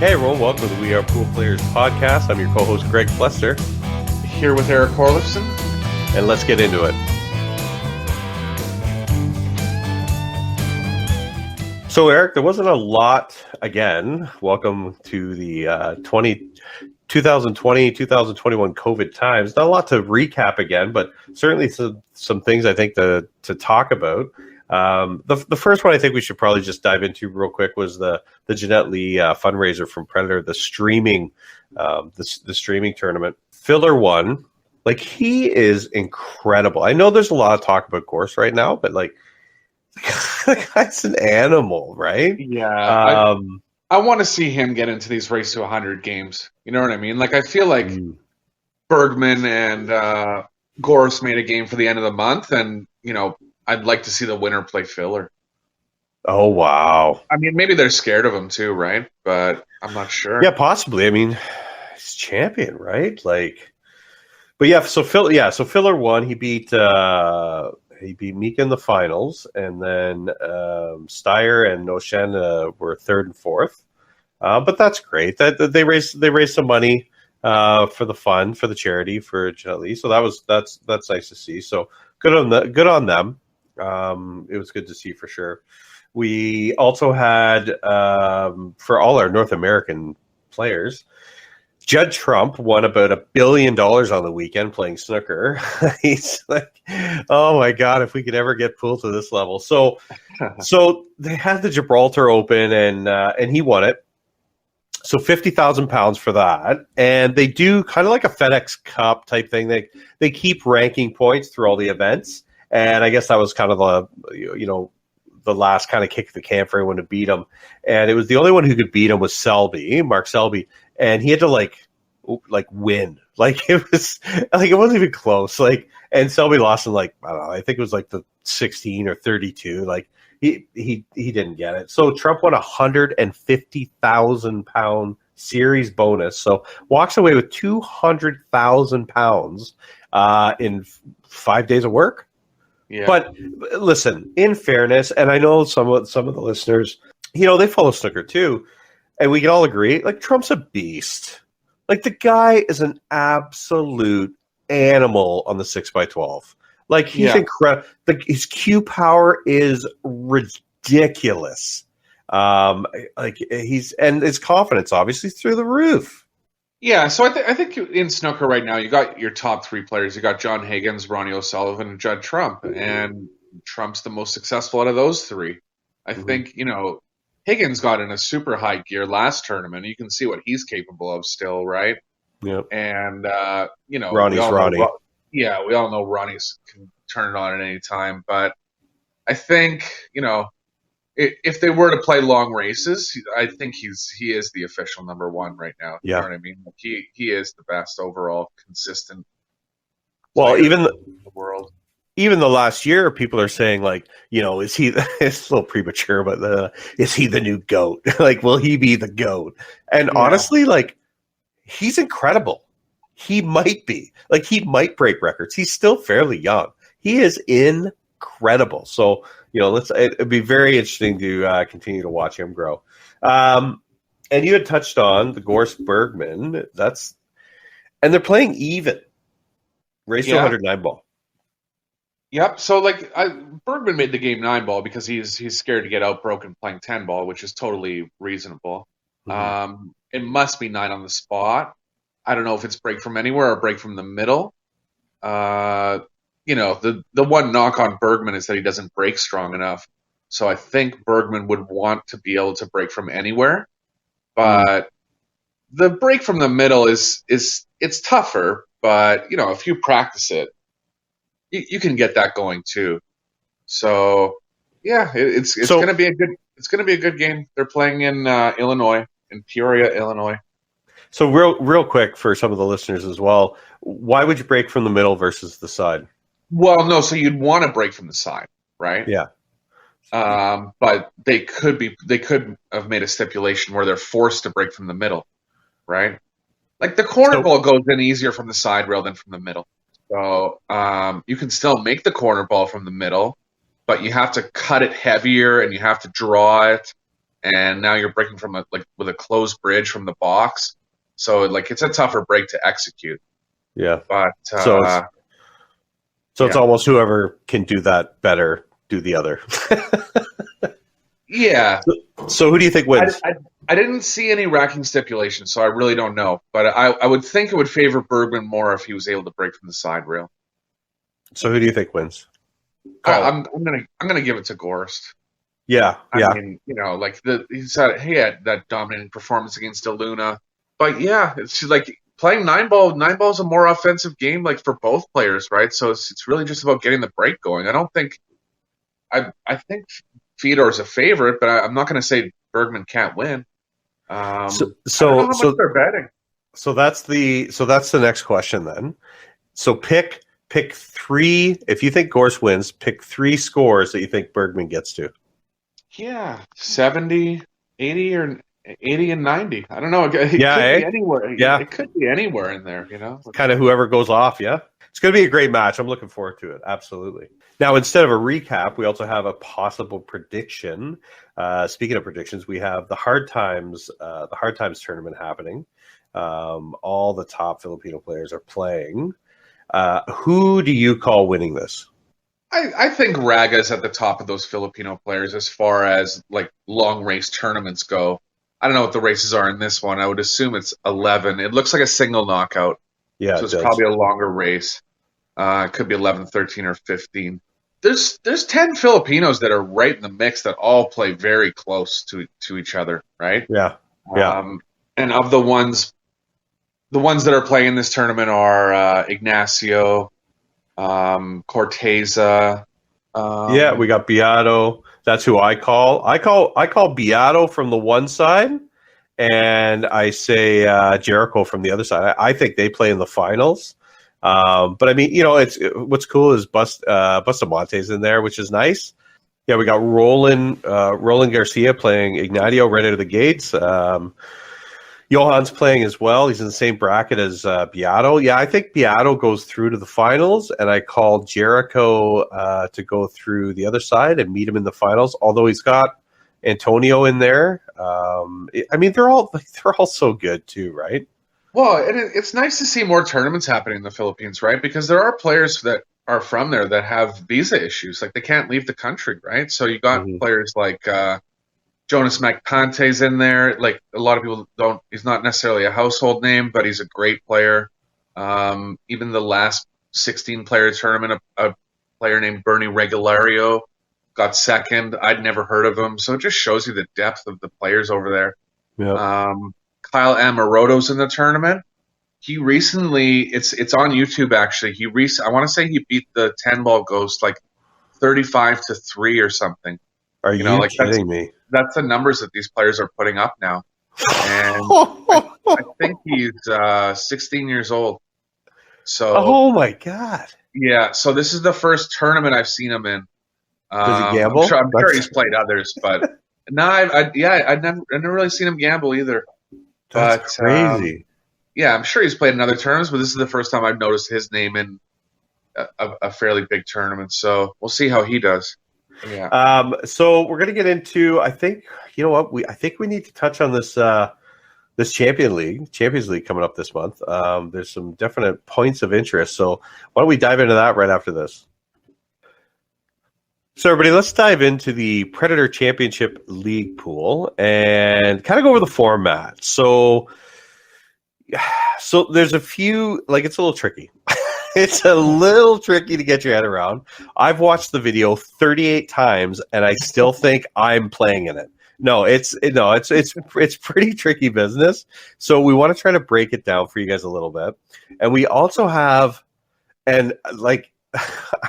Hey everyone, welcome to the We Are Pool Players podcast. I'm your co-host Greg Plester. Here with Erik Hjorleifson. And let's get into it. So Erik, there wasn't a lot, again, welcome to the 2020-2021 COVID times. Not a lot to recap again, but certainly some things I think to talk about. The first one I think we should probably just dive into real quick was the Jeanette Lee fundraiser from Predator, the streaming tournament. Filler won. Like, he is incredible. I know there's a lot of talk about Gorse right now, but like, the guy's an animal, right? Yeah. I want to see him get into these race to 100 games. You know what I mean? Like, I feel like Bergman and Gorse made a game for the end of the month, and, you know, I'd like to see the winner play filler. Oh, wow. I mean, maybe they're scared of him too, right? But I'm not sure. Yeah, possibly. I mean, he's champion, right? Like, but yeah, so Filler won. He beat Mika in the finals, and then Steyer and Noshen were third and fourth. But that's great. That they raised some money for the fund, for the charity, for Jeanette Lee. So that's nice to see. So good on them. It was good to see for sure. We also had for all our North American players, Judd Trump won about $1 billion on the weekend playing snooker. He's like, oh my God, if we could ever get pool to this level. So they had the Gibraltar Open and he won it. So 50,000 pounds for that. And they do kind of like a FedEx Cup type thing. They keep ranking points through all the events. And I guess that was kind of the last kind of kick of the can for everyone to beat him. And it was the only one who could beat him was Mark Selby. And he had to like win. Like, it wasn't even close. Like, and Selby lost in like, I don't know, I think it was like the 16 or 32. Like, he didn't get it. So Trump won £150,000 series bonus. So walks away with 200,000 pounds in 5 days of work. Yeah. But listen, in fairness, and I know some of the listeners, you know, they follow snooker too, and we can all agree, like, Trump's a beast. Like, the guy is an absolute animal on the 6x12. Like, he's incredible. His Q power is ridiculous. And his confidence obviously through the roof. Yeah, so I think in snooker right now, you got your top three players. You got John Higgins, Ronnie O'Sullivan, and Judd Trump. And Trump's the most successful out of those three. I think, you know, Higgins got in a super high gear last tournament. You can see what he's capable of still, right? Yep. And, you know, Ronnie. We all know Ronnie's can turn it on at any time. But I think, you know, if they were to play long races, I think he is the official number one right now. Yeah. You know what I mean? Like, he is the best overall consistent. Well, even in the world. Even the last year, people are saying, like, you know, is he? It's a little premature, but is he the new GOAT? Like, will he be the GOAT? And honestly, like, he's incredible. He might be. Like, he might break records. He's still fairly young. He is incredible. So, you know, it'd be very interesting to continue to watch him grow. And you had touched on the Gorse Bergman. And they're playing even. Race to 109 ball. Yep. So, like, Bergman made the game 9 ball because he's scared to get outbroken playing 10 ball, which is totally reasonable. It must be 9 on the spot. I don't know if it's break from anywhere or break from the middle. You know, the one knock on Bergman is that he doesn't break strong enough. So I think Bergman would want to be able to break from anywhere. But the break from the middle it's tougher. But, you know, if you practice it, you can get that going too. So yeah, it's going to be a good game. They're playing in Illinois, in Peoria, Illinois. So real quick for some of the listeners as well, why would you break from the middle versus the side? Well, no, so you'd want to break from the side, right? Yeah. But they could have made a stipulation where they're forced to break from the middle, right? Like, the corner ball goes in easier from the side rail than from the middle. So you can still make the corner ball from the middle, but you have to cut it heavier and you have to draw it. and now you're breaking from with a closed bridge from the box. So like it's a tougher break to execute. Yeah. But So it's almost whoever can do that better, do the other. Yeah. So who do you think wins? I didn't see any racking stipulations, so I really don't know. But I would think it would favor Bergman more if he was able to break from the side rail. So who do you think wins? I'm gonna give it to Gorst. Yeah. I mean, like he had that dominating performance against Aluna. But yeah, it's just like playing 9-ball. 9-ball is a more offensive game, like for both players, right? So it's really just about getting the break going. I think Fedor is a favorite, but I'm not going to say Bergman can't win. I don't know how much they're betting. So that's the next question then. So pick 3. If you think Gorst wins, pick 3 scores that you think Bergman gets to. Yeah, 70, 80, or 80 and 90. I don't know. It could be anywhere. Yeah. It could be anywhere in there, Kind of whoever goes off, yeah. It's going to be a great match. I'm looking forward to it. Absolutely. Now, instead of a recap, we also have a possible prediction. Speaking of predictions, we have the Hard Times tournament happening. All the top Filipino players are playing. Who do you call winning this? I think Raga's at the top of those Filipino players as far as like long race tournaments go. I don't know what the races are in this one. I would assume it's 11. It looks like a single knockout. Yeah, so it's probably a longer race. It could be 11, 13, or 15. There's 10 Filipinos that are right in the mix that all play very close to each other, right? Yeah. And of the ones that are playing this tournament are Ignacio, Corteza. We got Beato. That's who I call. I call Beato from the one side, and I say Jericho from the other side. I think they play in the finals. But I mean, it's what's cool is Bustamonte's in there, which is nice. Yeah, we got Roland Garcia playing Ignacio right out of the gates. Johan's playing as well. He's in the same bracket as Beato. Yeah, I think Beato goes through to the finals, and I call Jericho to go through the other side and meet him in the finals. Although he's got Antonio in there. I mean, they're all so good too, right? Well, it's nice to see more tournaments happening in the Philippines, right? Because there are players that are from there that have visa issues, like they can't leave the country, right? So you got players like Jonas Magpante's in there. Like a lot of people don't. He's not necessarily a household name, but he's a great player. Even the last 16-player tournament, a player named Bernie Regulario got second. I'd never heard of him, so it just shows you the depth of the players over there. Yeah. Kyle Amoroto's in the tournament. He recently, it's on YouTube actually. I want to say he beat the 10-ball ghost like 35-3 or something. Are you kidding me? That's the numbers that these players are putting up now. And I think he's 16 years old. So, oh my God. Yeah, so this is the first tournament I've seen him in. Does he gamble? I'm sure he's played others, but no, I've never really seen him gamble either. That's crazy. Yeah, I'm sure he's played in other tournaments, but this is the first time I've noticed his name in a fairly big tournament. So we'll see how he does. Yeah. So we're gonna get into. I think I think we need to touch on this Champions League coming up this month. There's some definite points of interest. So why don't we dive into that right after this? So everybody, let's dive into the Predator Championship League pool and kind of go over the format. So there's a few, like it's a little tricky. It's a little tricky to get your head around. I've watched the video 38 times and I still think I'm playing in it. It's pretty tricky business. So we want to try to break it down for you guys a little bit. And we also have, I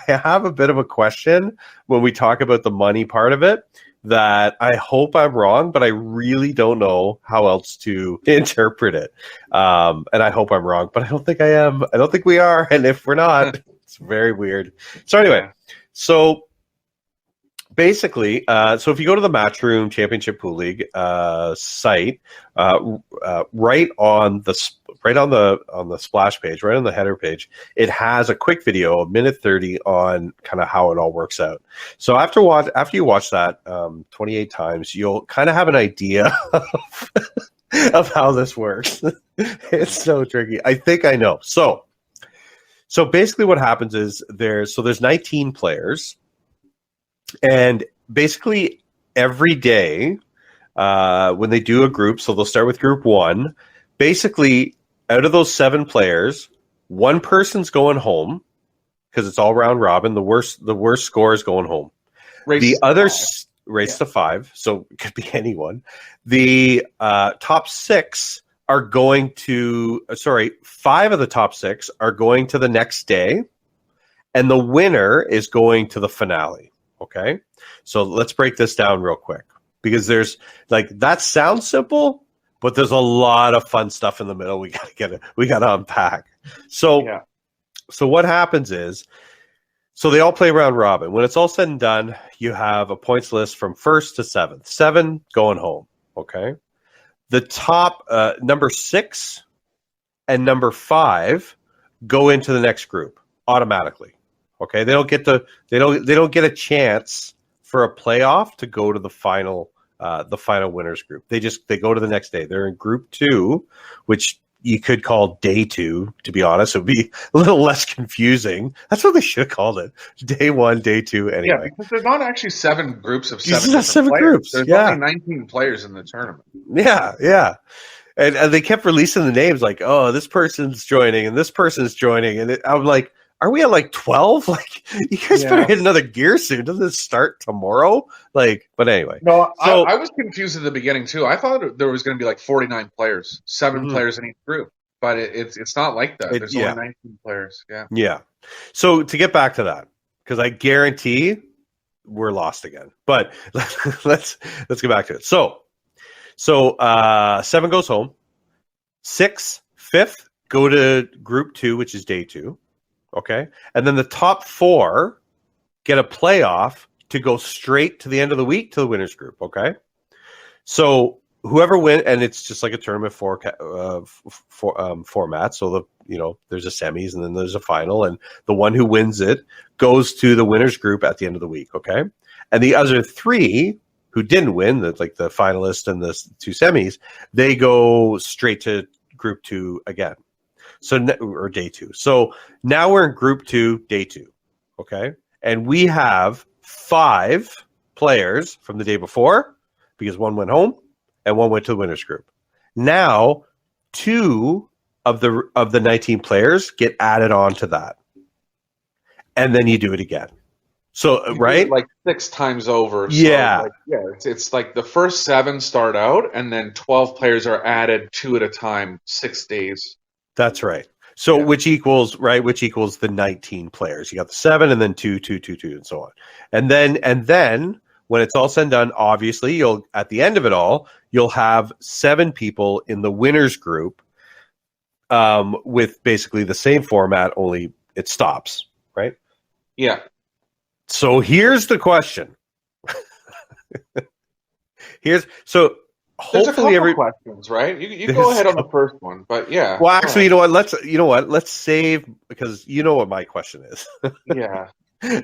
have a bit of a question when we talk about the money part of it that I hope I'm wrong, but I really don't know how else to interpret it. And I hope I'm wrong, but I don't think I am. I don't think we are. And if we're not, it's very weird. So anyway, basically, so if you go to the Matchroom Championship Pool League site, right on the splash page, right on the header page, it has a quick video, a minute 30, on kind of how it all works out. So after you watch that 28 times, you'll kind of have an idea of how this works. It's so tricky. I think I know. So basically, what happens is there's 19 players. And basically every day when they do a group, so they'll start with group 1, basically out of those 7 players, one person's going home because it's all round robin. The worst score is going home. The other race to 5, so it could be anyone. The top 6 are going to, 5 of the top 6 are going to the next day, and the winner is going to the finale. Okay, so let's break this down real quick, because there's that sounds simple, but there's a lot of fun stuff in the middle. We gotta unpack. So what happens is, so they all play round robin. When it's all said and done, you have a points list from 1st to 7th. 7 going home. Okay, the top number 6 and number 5 go into the next group automatically. Okay, they don't get a chance for a playoff to go to the final winners group. They go to the next day. They're in group 2, which you could call day 2. To be honest, it would be a little less confusing. That's what they should have called it. Day 1, day 2. Anyway, yeah, because there's not actually 7 groups of 7. There's 7 players. groups. There's only 19 players in the tournament. Yeah. And they kept releasing the names like, oh, this person's joining and this person's joining, and I'm like, are we at 12? You guys better hit another gear soon. Doesn't it start tomorrow? But anyway. No, I was confused at the beginning too. I thought there was going to be 49 players, 7 players in each group, but it's not like that. There's only 19 players. Yeah. Yeah. So to get back to that, because I guarantee we're lost again. But let's get back to it. So 7 goes home. 6, 5th go to group 2, which is day 2. Okay. And then the top 4 get a playoff to go straight to the end of the week to the winners group. Okay. So whoever wins, and it's just like a tournament format. So there's a semis and then there's a final, and the one who wins it goes to the winners group at the end of the week. Okay. And the other 3 who didn't win, the finalists and the 2 semis, they go straight to group 2 again. Or day 2. So now we're in group 2, day 2. Okay. And we have 5 players from the day before, because one went home and one went to the winners group. Now 2 of the 19 players get added on to that. And then you do it again. So, right? 6 times over. So yeah. It's the first 7 start out, and then 12 players are added 2 at a time, 6 days. That's right. So which equals the 19 players. You got the 7 and then 2, 2, 2, 2, and so on. And then when it's all said and done, obviously at the end of it all, you'll have 7 people in the winners group with basically the same format, only it stops, right? Yeah. So here's the question. There's a couple questions, right? You go ahead on the first one, but yeah. Well, actually, you know what? Let's save, because you know what my question is. Yeah.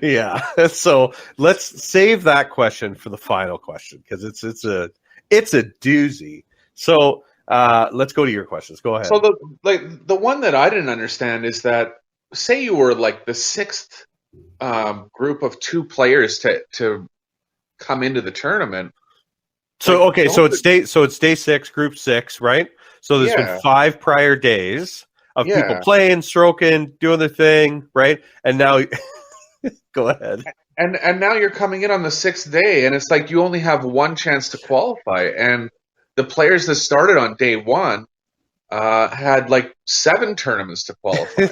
Yeah. So let's save that question for the final question, because it's a doozy. So let's go to your questions. Go ahead. So the one that I didn't understand is that, say you were the 6th group of 2 players to come into the tournament. So it's day 6, group 6, right? So there's been 5 prior days of people playing, stroking, doing their thing, right? And now, go ahead. And now you're coming in on the 6th day, and it's you only have one chance to qualify. And the players that started on day 1 had 7 tournaments to qualify,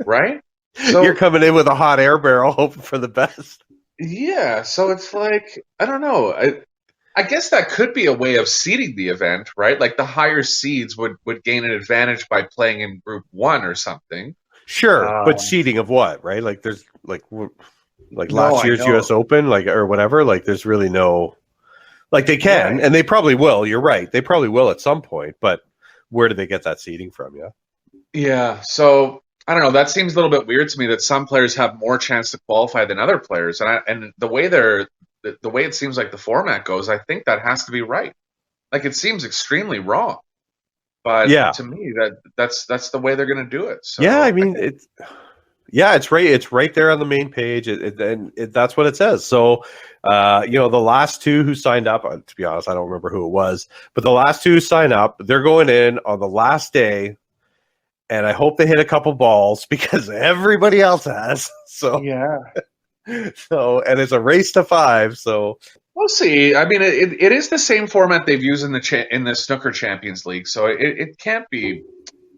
right? So you're coming in with a hot air barrel, hoping for the best. Yeah, so it's I don't know. I guess that could be a way of seeding the event, right? The higher seeds would gain an advantage by playing in group 1 or something. Sure, but seeding of what, right? There's Like No, last I year's know. US Open, like, or whatever, like there's really no, like they can, Yeah, and they probably will. You're right. They probably will at some point, but where do they get that seeding from? Yeah. yeah. So I don't know. That seems a little bit weird to me that some players have more chance to qualify than other players, and the way the way it seems like the format goes, I think that has to be right. Like it seems extremely wrong, but Yeah. to me that's the way they're going to do it. Yeah. I So mean, it's, yeah, it's right. It's right there on the main page, and that's what it says. So, the last two who signed up, to be honest, I don't remember who it was, but the last two who sign up, they're going in on the last day, and I hope they hit a couple balls because everybody else has. So, yeah, and it's a race to five. So, we'll see. I mean, it is the same format they've used in the Snooker Champions League, so it can't be.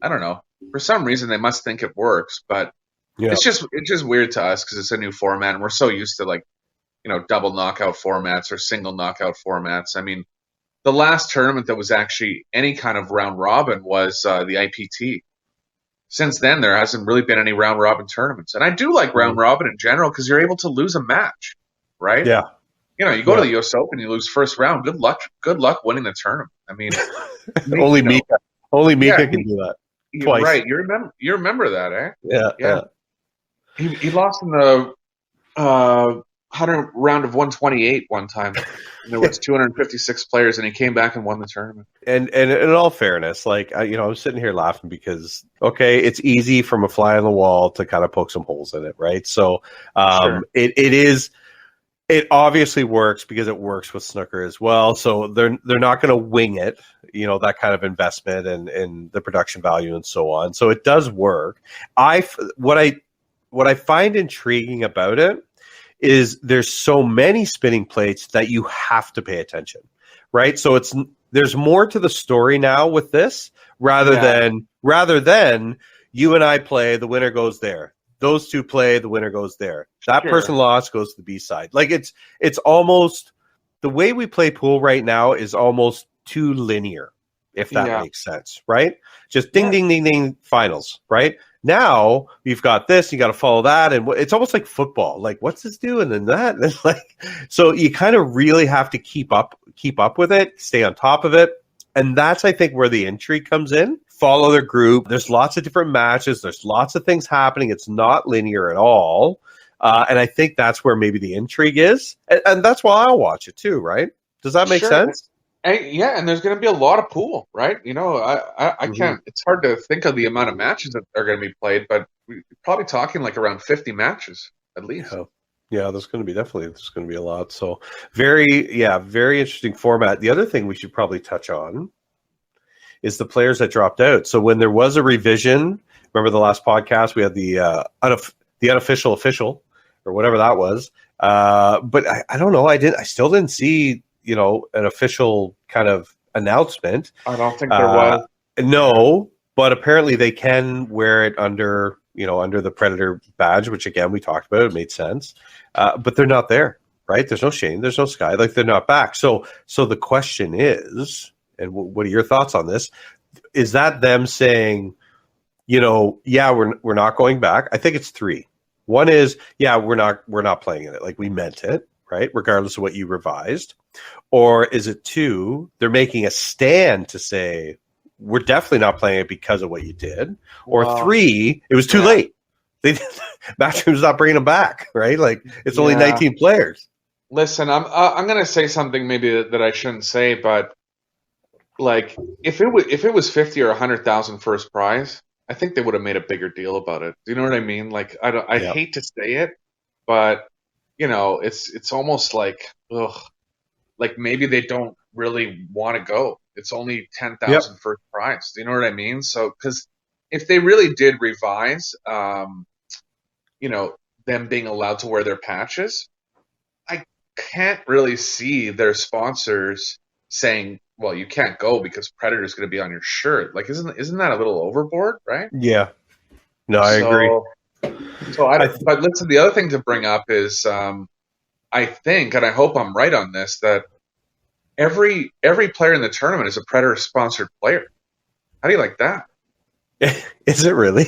I don't know. For some reason, they must think it works, but yeah, it's just weird to us because it's a new format, and we're so used to like double knockout formats or single knockout formats. I mean, the last tournament that was actually any kind of round robin was the IPT. Since then, there hasn't really been any round robin tournaments, and I do like round robin in general because you're able to lose a match, right? yeah, You go to yeah. the U.S. Open, you lose first round. Good luck. Good luck winning the tournament. I mean, Only Mika, only yeah, Mika can do that you're twice. right. You remember that, eh? Yeah, Yeah. yeah. He lost in the 100 round of 128 one time. And there was 256 players, and he came back and won the tournament. And in all fairness, like I'm sitting here laughing because it's easy from a fly on the wall to kind of poke some holes in it, right? So Sure. it obviously works because it works with snooker as well. So they're not going to wing it, that kind of investment and the production value and so on. So it does work. What I find intriguing about it is there's so many spinning plates that you have to pay attention, right? So there's more to the story now with this rather Yeah. than you and I play, the winner goes there. Those two play, the winner goes there. That Sure. person lost, goes to the B side. Like it's almost the way we play pool right now is almost too linear, if that Yeah. makes sense, right? Just ding, Yeah. ding, ding, ding, finals, right? Now you've got this, you got to follow that, and it's almost like football. Like, what's this do, and then that, and like, so you kind of really have to keep up with it, stay on top of it, and that's I think where the intrigue comes in. Follow their group. There's lots of different matches. There's lots of things happening. It's not linear at all, and I think that's where maybe the intrigue is, and that's why I'll watch it too. Right? Does that make Sure. sense? Yeah, and there's going to be a lot of pool, right? I Mm-hmm. can't. It's hard to think of the amount of matches that are going to be played, but we're probably talking like around 50 matches at least. Yeah. Yeah, there's going to be a lot. So very interesting format. The other thing we should probably touch on is the players that dropped out. So when there was a revision, remember the last podcast we had the unofficial official or whatever that was. But I don't know. I still didn't see an official kind of announcement. I don't think there was. No, but apparently they can wear it under the Predator badge, which again we talked about. It made sense, but they're not there, right? There's no Shane, there's no Sky, like they're not back. So the question is, and what are your thoughts on this? Is that them saying, yeah, we're not going back? I think it's three. One is, yeah, we're not playing in it, like we meant it, right? Regardless of what you revised. Or is it two, they're making a stand to say, we're definitely not playing it because of what you did. Or three, it was too late. Matchroom's not bringing them back, right? Like it's only 19 players. Listen, I'm going to say something maybe that I shouldn't say, but like if it was 50 or 100,000 first prize, I think they would have made a bigger deal about it. Do you know what I mean? Like I hate to say it, but it's almost like like maybe they don't really want to go. It's only 10,000 first prize. Do you know what I mean? So because if they really did revise, them being allowed to wear their patches, I can't really see their sponsors saying, "Well, you can't go because Predator's going to be on your shirt." Like, isn't that a little overboard, right? Yeah. No, I agree. But listen, the other thing to bring up is, I think, and I hope I'm right on this, that every player in the tournament is a Predator sponsored player. How do you like that? Is it really?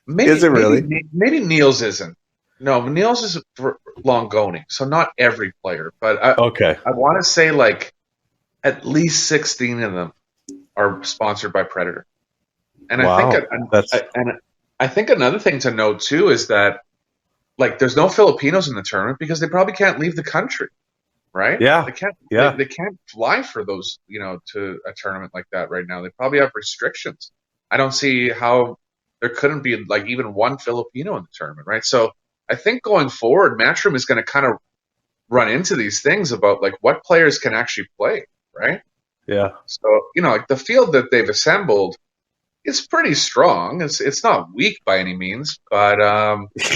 Maybe, Is it really? Maybe Niels isn't. No, Niels is for Longoni, so not every player, but Okay. I want to say like at least 16 of them are sponsored by Predator. And Wow. That's I think another thing to note too is that like there's no Filipinos in the tournament because they probably can't leave the country, right? yeah. They can't Yeah. they can't fly for those, to a tournament like that right now. They probably have restrictions. I don't see how there couldn't be like even one Filipino in the tournament, right? So I think going forward, Matchroom is going to kind of run into these things about like what players can actually play, right? Yeah. So, like the field that they've assembled is pretty strong. It's not weak by any means, but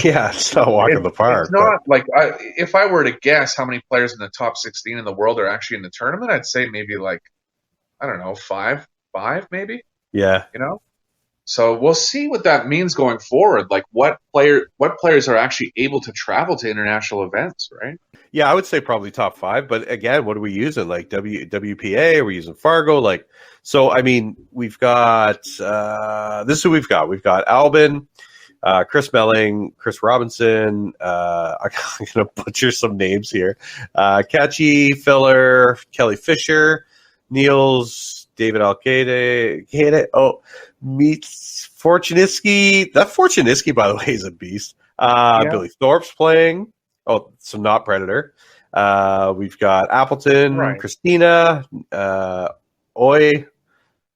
Yeah. It's not a walk in the it's park, but not like if I were to guess how many players in the top 16 in the world are actually in the tournament, I'd say maybe like I don't know, five maybe, yeah. you know. So we'll see what that means going forward. Like what players are actually able to travel to international events, right? Yeah, I would say probably top 5. But again, what are we using? Like WPA? Are we using Fargo? Like, so I mean, we've got this is who we've got. We've got Albin, Chris Melling, Chris Robinson. I'm going to butcher some names here. Catchy, Filler, Kelly Fisher, Niels, David Alcade. Oh, meets Fortuniski. That Fortuniski, by the way, is a beast. Yeah. Billy Thorpe's playing. Oh, so not Predator. We've got Appleton, Right. Christina, Oi,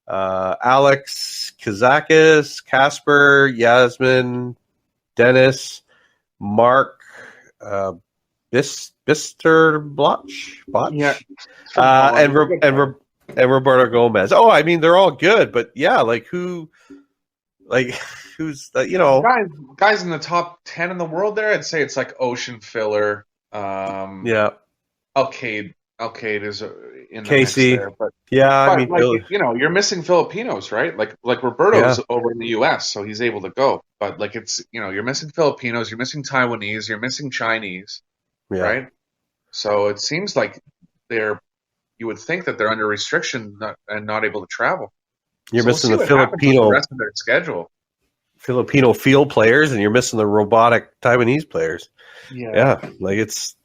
Alex, Kazakis, Casper, Yasmin, Dennis, Mark, Bister Blotch, Yeah. and Roberto Gomez. Oh, I mean, they're all good, but yeah, like who's guys in the top 10 in the world there, I'd say it's like Ocean Filler. Yeah. Alcade is in the Casey. mix there, but I mean, like, you're missing Filipinos, right? Like Roberto's over in the U.S., so he's able to go. But like it's you're missing Filipinos, you're missing Taiwanese, you're missing Chinese, right? So it seems like you would think that they're under restriction and not able to travel. You're missing we'll the the rest of their schedule. Filipino field players, and you're missing the robotic Taiwanese players. Yeah, like it's.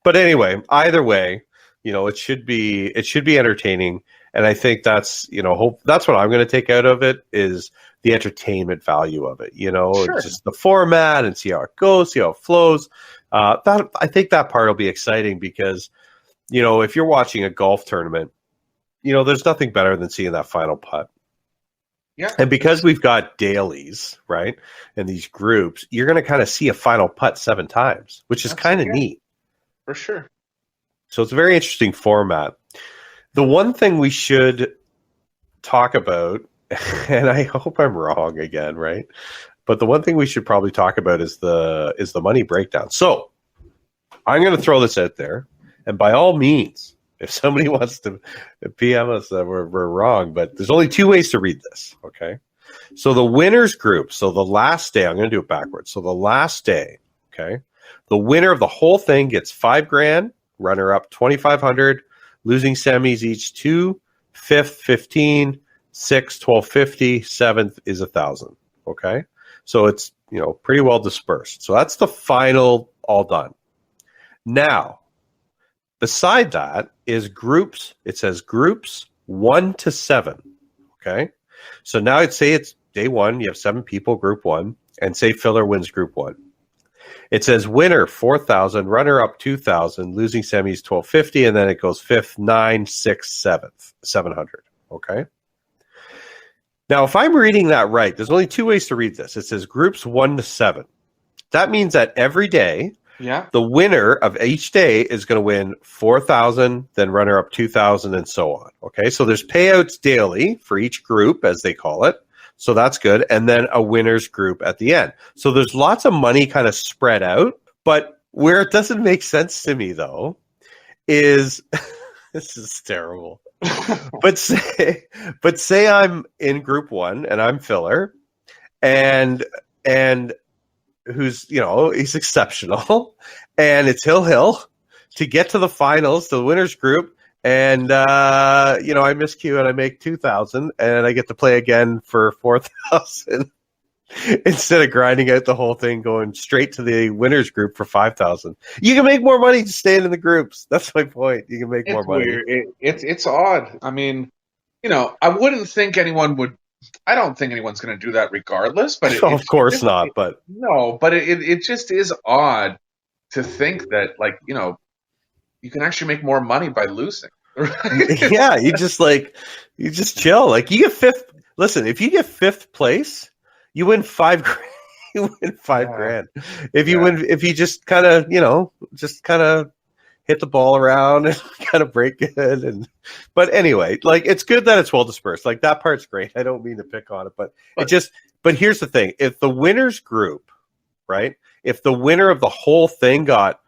But anyway, either way, it should be entertaining, and I think that's that's what I'm going to take out of it is the entertainment value of it. Sure. Just the format and see how it goes, see how it flows. That I think that part will be exciting because if you're watching a golf tournament, there's nothing better than seeing that final putt. Yeah. And because we've got dailies, right, and these groups, you're going to kind of see a final putt 7 times, which is kind of neat. For sure. So it's a very interesting format. The one thing we should talk about, and I hope I'm wrong again, right? But the one thing we should probably talk about is the money breakdown. So I'm going to throw this out there, and by all means, if somebody wants to PM us that we're wrong, but there's only 2 ways to read this, okay? So the winners group, so the last day, I'm going to do it backwards. So the last day, okay, the winner of the whole thing gets $5,000, runner up 2,500, losing semis each 2, fifth 15, sixth 1,250, seventh is 1,000. Okay, so it's pretty well dispersed. So that's the final all done. Now, beside that is groups. It says groups 1 to 7. Okay, so now I'd say it's day 1. You have 7 people, group 1, and say Filler wins group 1. It says winner 4,000, runner up 2,000, losing semis 1,250, and then it goes 5th, 9, 6th, 7th, 700. Okay. Now, if I'm reading that right, there's only 2 ways to read this. It says groups 1 to 7. That means that every day, the winner of each day is going to win 4,000, then runner up 2,000, and so on. Okay. So there's payouts daily for each group, as they call it. So that's good. And then a winner's group at the end. So there's lots of money kind of spread out. But where it doesn't make sense to me, though, is this is terrible. but say I'm in group 1 and I'm Filler and who's, he's exceptional. And it's Hill to get to the finals, the winner's group. And, I miscue and I make 2,000 and I get to play again for 4,000. instead of grinding out the whole thing, going straight to the winners group for 5,000. You can make more money just staying in the groups. That's my point. You can make more money. Weird. It's odd. I mean, I wouldn't think anyone would. I don't think anyone's going to do that regardless. But Of course not. But no. But it just is odd to think that, like, you can actually make more money by losing. Right? Yeah, you just chill. Like, you get fifth. Listen, if you get fifth place, you win $5,000. You win $5,000. If you just kind of hit the ball around and kind of break it. But anyway, like, it's good that it's well dispersed. Like, that part's great. I don't mean to pick on it, but here's the thing. If the winners group, right? If the winner of the whole thing got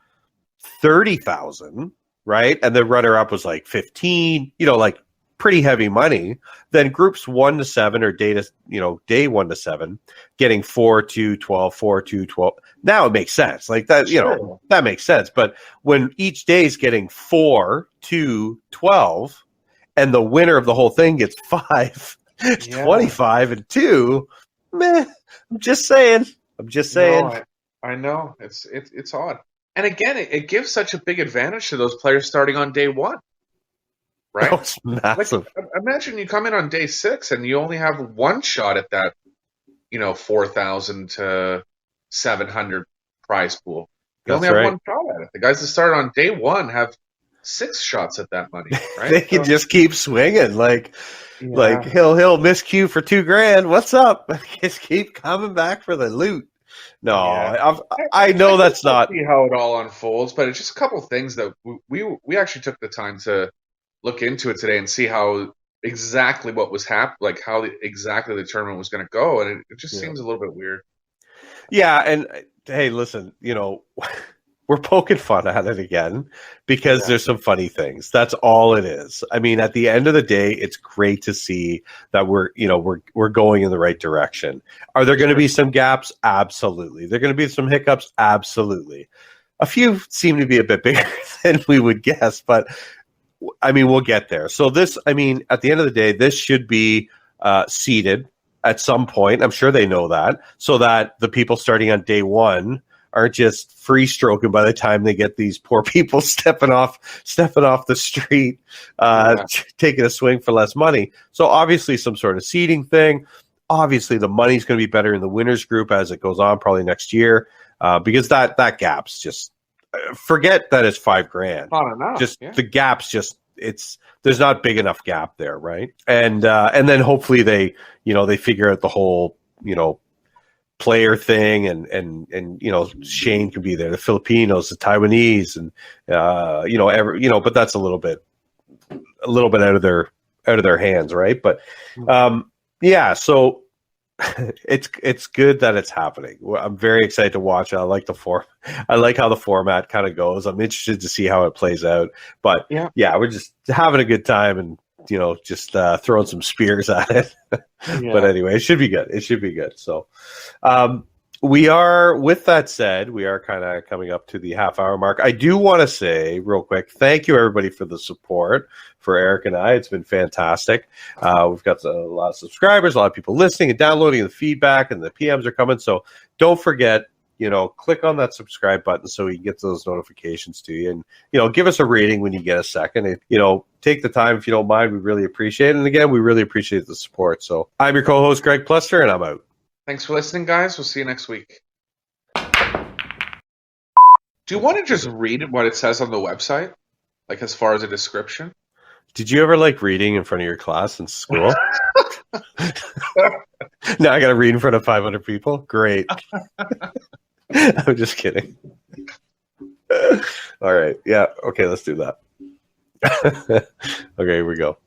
30,000, right? And the runner up was like 15, like pretty heavy money, then groups 1 to 7 or day 1 to 7 getting 4 to 12, 4 to 12. Now it makes sense. Like that, Sure. That makes sense. But when each day is getting 4 to 12 and the winner of the whole thing gets 5, 25 and 2, meh, I'm just saying. No, I know. It's odd. And again, it gives such a big advantage to those players starting on day 1. Right? Oh, it's massive. Like, imagine you come in on day 6 and you only have one shot at that, 4,000 to 700 prize pool. You only have one shot at it. The guys that start on day 1 have 6 shots at that money. Right? They can just keep swinging. Like he'll miscue for $2,000. What's up? Just keep coming back for the loot. No, I know that's not. See how it all unfolds, but it's just a couple things that we actually took the time to look into it today and see how exactly what was happening, like how exactly the tournament was going to go, and it just seems a little bit weird. Yeah, and hey, listen, we're poking fun at it again because there's some funny things. That's all it is. I mean, at the end of the day, it's great to see that we're going in the right direction. Are there going to be some gaps? Absolutely. There are going to be some hiccups? Absolutely. A few seem to be a bit bigger than we would guess, but I mean, we'll get there. So at the end of the day, this should be seeded at some point. I'm sure they know that, so that the people starting on day 1 aren't just free stroking by the time they get these poor people stepping off the street, taking a swing for less money. So obviously some sort of seeding thing. Obviously the money's going to be better in the winners group as it goes on, probably next year, because that gap's just, forget that it's $5,000. Not enough. The gap's there's not big enough gap there, right? And then hopefully they figure out the whole player thing, and Shane could be there, the Filipinos, the Taiwanese, and but that's a little bit out of their hands, right? But so it's good that it's happening. I'm very excited to watch it. I like how the format kind of goes. I'm interested to see how it plays out. But we're just having a good time and just throwing some spears at it. But anyway, it should be good. So with that said, we are kind of coming up to the half-hour mark. I do want to say real quick, thank you everybody for the support for Erik and I. It's been fantastic. We've got a lot of subscribers, a lot of people listening and downloading, the feedback, and the PMs are coming. So don't forget, click on that subscribe button so you can get those notifications to you, and give us a rating when you get a second. Take the time if you don't mind. We really appreciate it. And again, we really appreciate the support. So I'm your co-host, Greg Plester, and I'm out. Thanks for listening, guys. We'll see you next week. Do you want to just read what it says on the website, like as far as a description? Did you ever like reading in front of your class in school? Now I got to read in front of 500 people? Great. I'm just kidding. All right. Yeah. Okay, let's do that. Okay, here we go.